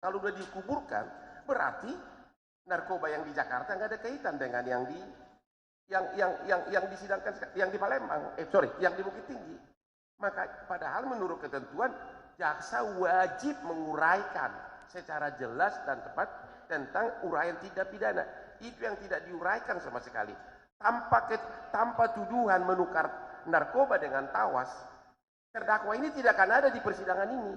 Kalau udah dikuburkan, berarti narkoba yang di Jakarta nggak ada kaitan dengan yang di yang disidangkan yang di Palembang, yang di Bukit Tinggi. Maka padahal menurut ketentuan jaksa wajib menguraikan secara jelas dan tepat tentang uraian tindak pidana. Itu yang tidak diuraikan sama sekali. Tanpa tuduhan menukar narkoba dengan tawas, terdakwa ini tidak akan ada di persidangan ini.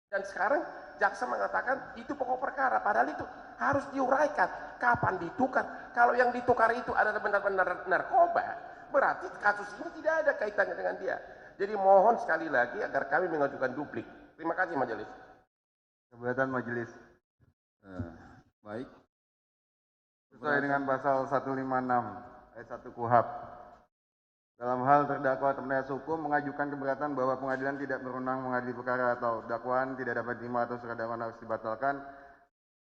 Dan sekarang jaksa mengatakan itu pokok perkara, padahal itu harus diuraikan. Kapan ditukar? Kalau yang ditukar itu adalah benar-benar narkoba, berarti kasus ini tidak ada kaitannya dengan dia. Jadi mohon sekali lagi agar kami mengajukan duplik. Terima kasih majelis. Keberatan majelis. Baik. Sesuai dengan pasal 156 ayat 1 KUHP. Dalam hal terdakwa atau penasihat hukum mengajukan keberatan bahwa pengadilan tidak berwenang mengadili perkara atau dakwaan tidak dapat diterima atau surat dakwaan harus dibatalkan,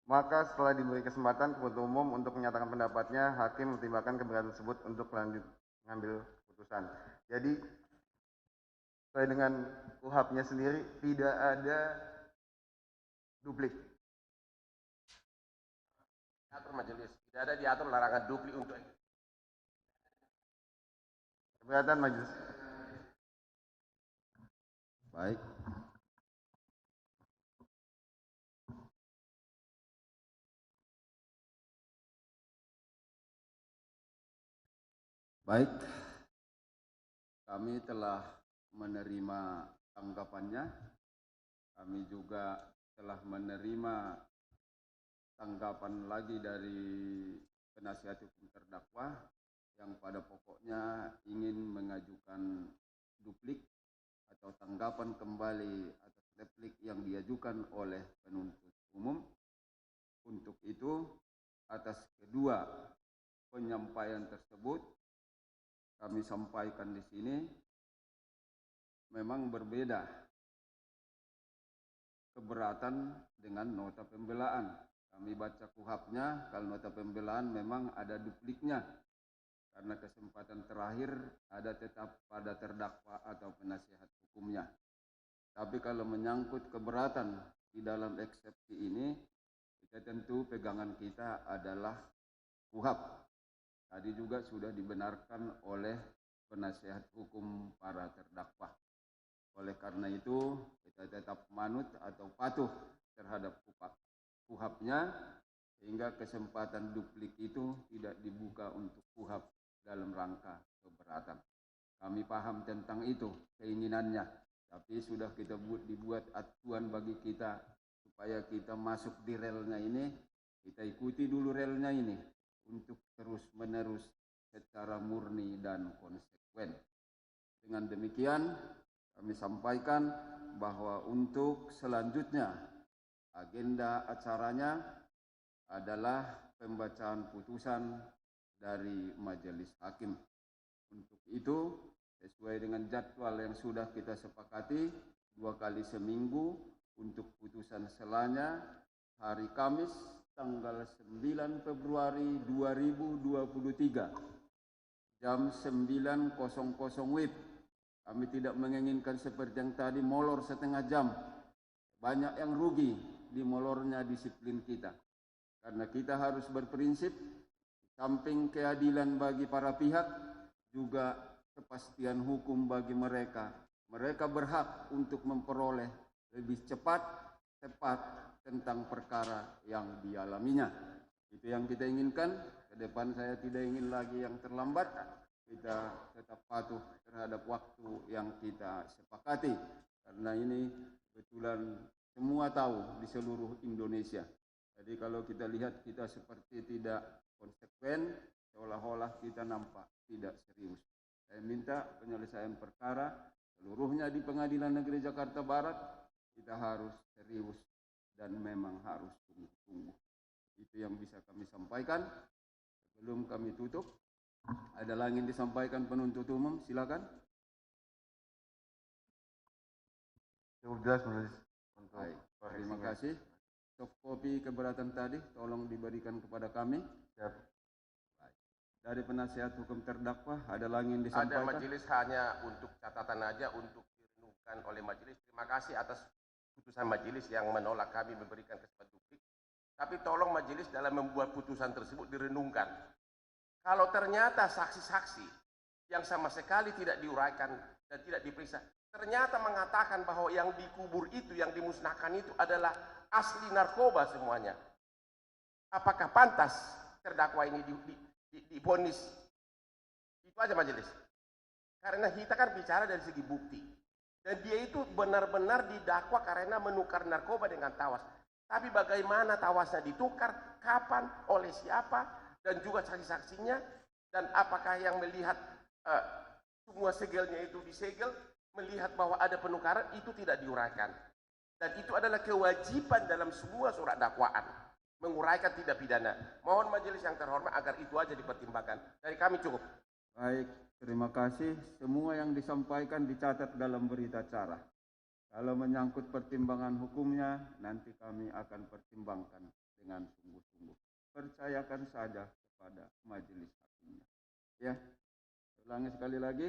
maka setelah diberi kesempatan penuntut umum untuk menyatakan pendapatnya, hakim mempertimbangkan keberatan tersebut untuk lanjut mengambil keputusan. Jadi sesuai dengan KUHP-nya sendiri tidak ada duplik. Diatur majelis, tidak ada diatur larangan duplik untuk Keberatan majelis. Baik. Baik. Kami telah menerima tanggapannya. Kami juga telah menerima tanggapan lagi dari penasihat hukum terdakwa yang pada pokoknya ingin mengajukan duplik atau tanggapan kembali atas replik yang diajukan oleh penuntut umum. Untuk itu, atas kedua penyampaian tersebut, kami sampaikan di sini memang berbeda keberatan dengan nota pembelaan. Kami baca KUHP-nya, kalau nota pembelaan memang ada dupliknya. Karena kesempatan terakhir ada tetap pada terdakwa atau penasihat hukumnya. Tapi kalau menyangkut keberatan di dalam eksepsi ini, kita tentu pegangan kita adalah KUHP. Tadi juga sudah dibenarkan oleh penasihat hukum para terdakwa. Oleh karena itu, kita tetap manut atau patuh terhadap KUHP-nya, sehingga kesempatan duplik itu tidak dibuka untuk KUHP dalam rangka keberatan. Kami paham tentang itu, keinginannya, tapi sudah kita dibuat acuan bagi kita supaya kita masuk di relnya ini, kita ikuti dulu relnya ini untuk terus-menerus secara murni dan konsekuen. Dengan demikian, kami sampaikan bahwa untuk selanjutnya agenda acaranya adalah pembacaan putusan dari majelis hakim. Untuk itu, sesuai dengan jadwal yang sudah kita sepakati, 2 kali seminggu untuk putusan selanya hari Kamis tanggal 9 Februari 2023 jam 9.00 WIB. Kami tidak menginginkan seperti yang tadi molor setengah jam. Banyak yang rugi di molornya disiplin kita. Karena kita harus berprinsip, samping keadilan bagi para pihak, juga kepastian hukum bagi mereka. Mereka berhak untuk memperoleh lebih cepat, tepat tentang perkara yang dialaminya. Itu yang kita inginkan. Ke depan saya tidak ingin lagi yang terlambat. Kita tetap patuh terhadap waktu yang kita sepakati. Karena ini kebetulan semua tahu di seluruh Indonesia. Jadi kalau kita lihat kita seperti tidak konsekuen, seolah-olah kita nampak tidak serius. Saya minta penyelesaian perkara seluruhnya di Pengadilan Negeri Jakarta Barat, kita harus serius dan memang harus sungguh-sungguh. Itu yang bisa kami sampaikan. Sebelum kami tutup, ada lagi yang disampaikan penuntut umum, silakan. Cukup jelas menulis untuk Baik, terima kasih. Soft copy keberatan tadi tolong diberikan kepada kami. Siap. Baik. Dari penasihat hukum terdakwa ada lagi yang disampaikan? Ada majelis hanya untuk catatan aja untuk direnungkan oleh majelis. Terima kasih atas putusan majelis yang menolak kami memberikan kesempatan publik. Tapi tolong majelis dalam membuat putusan tersebut direnungkan. Kalau ternyata saksi-saksi yang sama sekali tidak diuraikan dan tidak diperiksa, ternyata mengatakan bahwa yang dikubur itu, yang dimusnahkan itu adalah asli narkoba semuanya. Apakah pantas terdakwa ini divonis? Itu aja majelis. Karena kita kan bicara dari segi bukti. Dan dia itu benar-benar didakwa karena menukar narkoba dengan tawas. Tapi bagaimana tawasnya ditukar, kapan, oleh siapa, dan juga saksi-saksinya, dan apakah yang melihat semua segelnya itu disegel, melihat bahwa ada penukaran, itu tidak diuraikan. Dan itu adalah kewajiban dalam semua surat dakwaan, menguraikan tindak pidana. Mohon majelis yang terhormat agar itu aja dipertimbangkan. Dari kami cukup. Baik, terima kasih. Semua yang disampaikan dicatat dalam berita acara. Kalau menyangkut pertimbangan hukumnya, nanti kami akan pertimbangkan dengan sungguh-sungguh. Percayakan saja kepada majelis hakimnya. Ya, ulangi sekali lagi.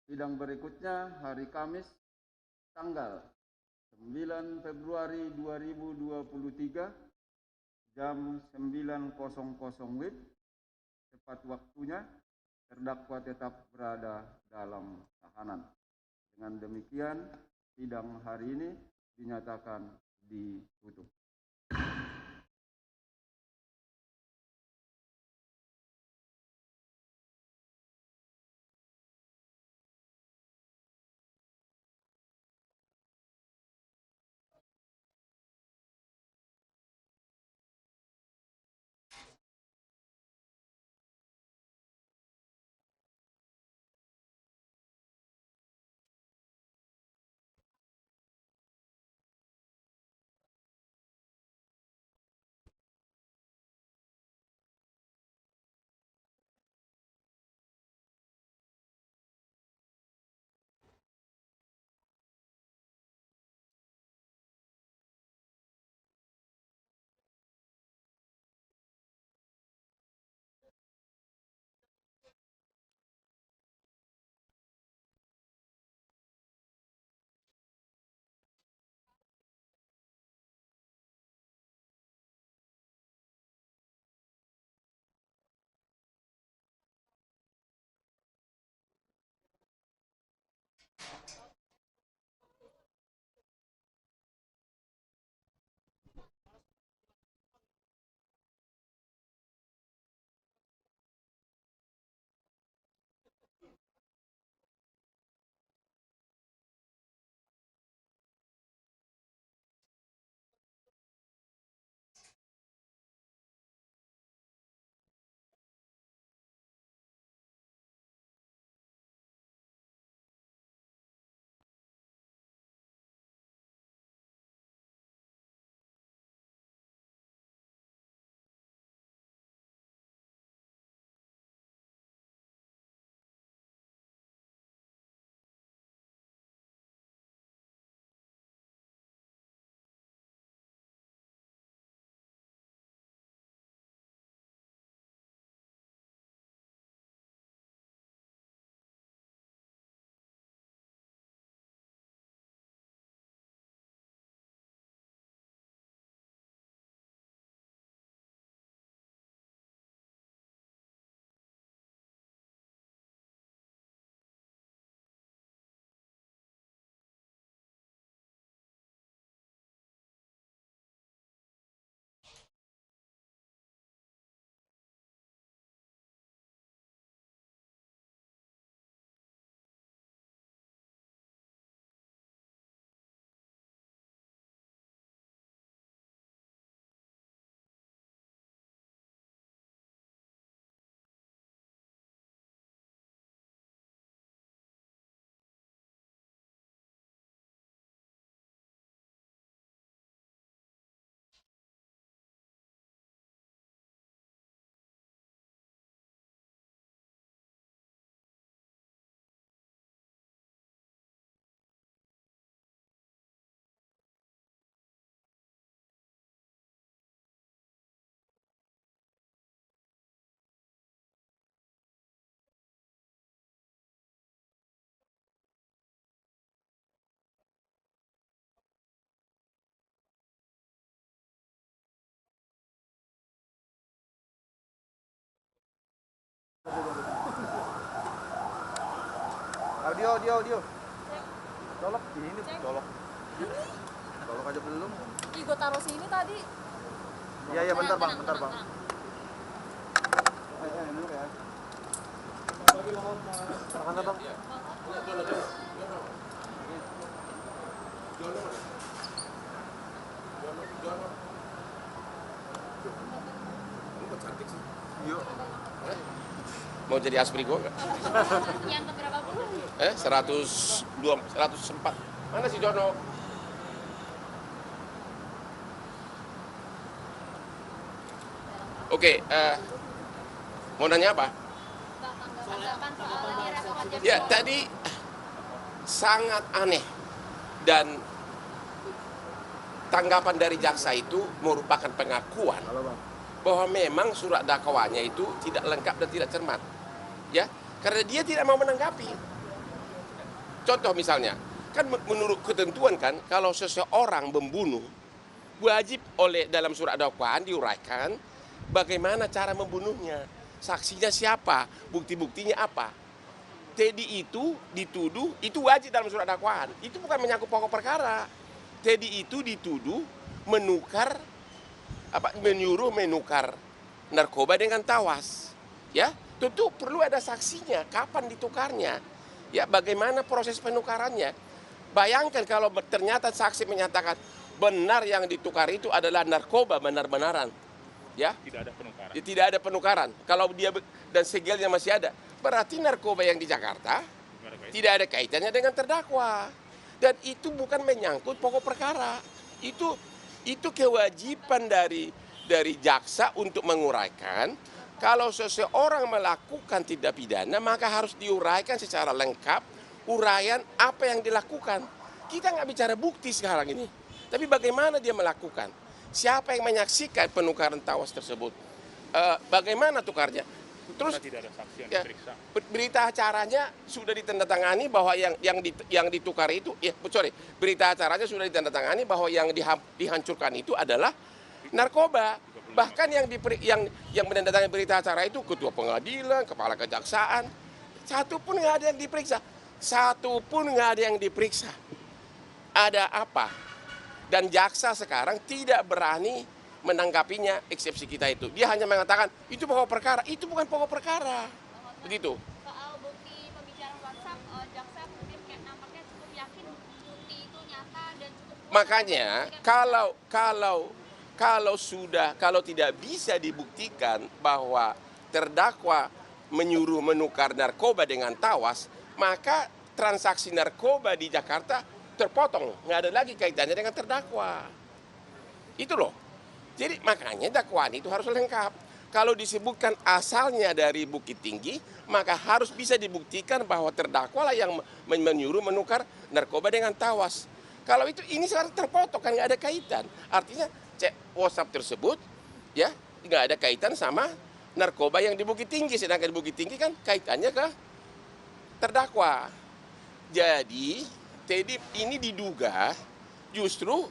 Sidang berikutnya hari Kamis, tanggal 9 Februari 2023, jam 9.00 WIB. Tepat waktunya, terdakwa tetap berada dalam tahanan. Dengan demikian, sidang hari ini dinyatakan ditutup. Audio. Colok ini, colok. Colok aja belum. Ih, gue taruh sini tadi. Iya, bentar bang. Tenang. Dulu ya. Mana bang? Yuk. Mau jadi asprigo nggak? Yang keberapa puluh? 102, 104. Mana si Jono? Oke, mau nanya apa? Tanggapan soal rekaman jam Ya, tadi sangat aneh dan tanggapan dari jaksa itu merupakan pengakuan Halo bang. bahwa memang surat dakwaannya itu tidak lengkap dan tidak cermat. Ya, karena dia tidak mau menanggapi. Contoh misalnya, kan menurut ketentuan kan kalau seseorang membunuh wajib oleh dalam surat dakwaan diuraikan bagaimana cara membunuhnya, saksinya siapa, bukti-buktinya apa. Teddy itu dituduh, itu wajib dalam surat dakwaan. Itu bukan menyangkut pokok perkara. Teddy itu dituduh menyuruh menukar narkoba dengan tawas. Ya, tentu perlu ada saksinya, kapan ditukarnya. Ya, bagaimana proses penukarannya. Bayangkan kalau ternyata saksi menyatakan benar yang ditukar itu adalah narkoba benar-benaran. Ya, Tidak ada penukaran. ya, tidak ada penukaran. Kalau dia dan segelnya masih ada, berarti narkoba yang di Jakarta tidak ada kaitannya dengan terdakwa. Dan itu bukan menyangkut pokok perkara. Itu kewajiban dari jaksa untuk menguraikan kalau seseorang melakukan tindak pidana maka harus diuraikan secara lengkap uraian apa yang dilakukan. Kita nggak bicara bukti sekarang ini, tapi bagaimana dia melakukan. Siapa yang menyaksikan penukaran tawas tersebut? Bagaimana tukarnya? Terus Tidak ada saksi yang ya, diperiksa. berita acaranya sudah ditandatangani bahwa yang ditukar itu, berita acaranya sudah ditandatangani bahwa yang dihancurkan itu adalah narkoba. Bahkan yang menandatangani berita acara itu ketua pengadilan, kepala kejaksaan, satu pun nggak ada yang diperiksa, Ada apa? Dan jaksa sekarang tidak berani menanggapinya eksepsi kita itu. Dia hanya mengatakan itu pokok perkara, itu bukan pokok perkara. Begitu. soal bukti pembicaraan WhatsApp, jaksa kemudian kayak nampaknya cukup yakin bukti itu nyata dan cukup kuat. Makanya kalau tidak bisa dibuktikan bahwa terdakwa menyuruh menukar narkoba dengan tawas, maka transaksi narkoba di Jakarta terpotong, nggak ada lagi kaitannya dengan terdakwa. Itu loh. Jadi makanya dakwaan itu harus lengkap. Kalau disebutkan asalnya dari Bukit Tinggi, maka harus bisa dibuktikan bahwa terdakwa lah yang menyuruh menukar narkoba dengan tawas. Kalau itu ini sekarang terpotong kan nggak ada kaitan. Artinya cek WhatsApp tersebut ya nggak ada kaitan sama narkoba yang di Bukit Tinggi, sedangkan di Bukit Tinggi kan kaitannya ke terdakwa. Jadi Teddy ini diduga justru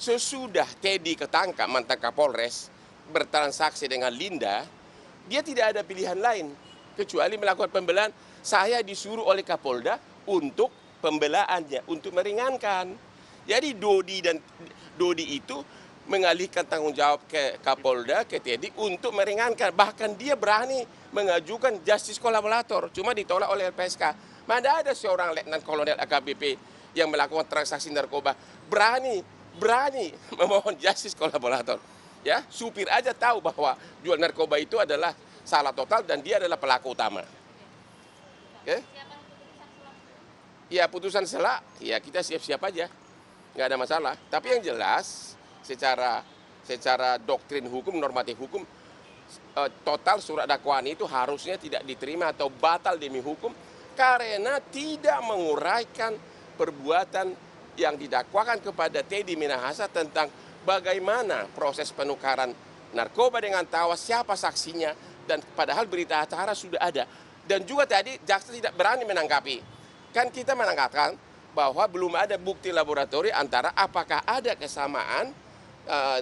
sesudah Teddy ketangkap mantan Kapolres bertransaksi dengan Linda, dia tidak ada pilihan lain kecuali melakukan pembelaan. Saya disuruh oleh Kapolda untuk pembelaannya, untuk meringankan. Jadi Dodi itu mengalihkan tanggung jawab ke Kapolda, ke Teddy untuk meringankan. Bahkan dia berani mengajukan justice kolaborator, cuma ditolak oleh LPSK. Mana ada seorang letnan kolonel AKBP yang melakukan transaksi narkoba berani memohon justice kolaborator. Ya, supir aja tahu bahwa jual narkoba itu adalah salah total dan dia adalah pelaku utama. Oke? Ya putusan selak, ya kita siap-siap aja, nggak ada masalah. Tapi yang jelas secara doktrin hukum, normatif hukum, total surat dakwaan itu harusnya tidak diterima atau batal demi hukum karena tidak menguraikan perbuatan yang didakwakan kepada Teddy Minahasa tentang bagaimana proses penukaran narkoba dengan tawas, siapa saksinya, dan padahal berita acara sudah ada. Dan juga tadi jaksa tidak berani menanggapi. Kan kita menangkapkan bahwa belum ada bukti laboratorium antara apakah ada kesamaan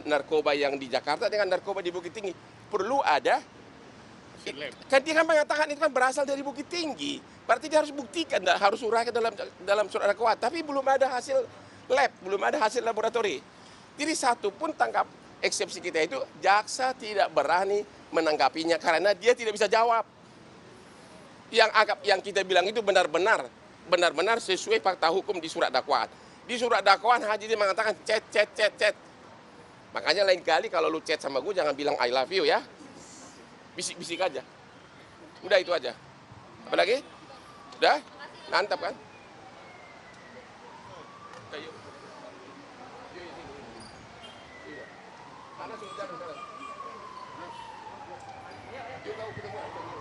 narkoba yang di Jakarta dengan narkoba di Bukit Tinggi. Perlu ada Kan dia kan mengatakan itu kan berasal dari Bukit Tinggi. Berarti dia harus buktikan, harus uraikan dalam surat dakwaan. Tapi belum ada hasil lab, belum ada hasil laboratori. Jadi satu pun tangkap eksepsi kita itu jaksa tidak berani menanggapinya karena dia tidak bisa jawab. Yang kita bilang itu benar-benar sesuai fakta hukum di surat dakwaan. Di surat dakwaan Haji dia mengatakan chat. Makanya lain kali kalau lu chat sama gue jangan bilang I love you ya. Bisik-bisik aja. Udah itu aja. Apalagi? Udah? Mantap kan? Ayo. Mana sudah? Yuk kau ketemu.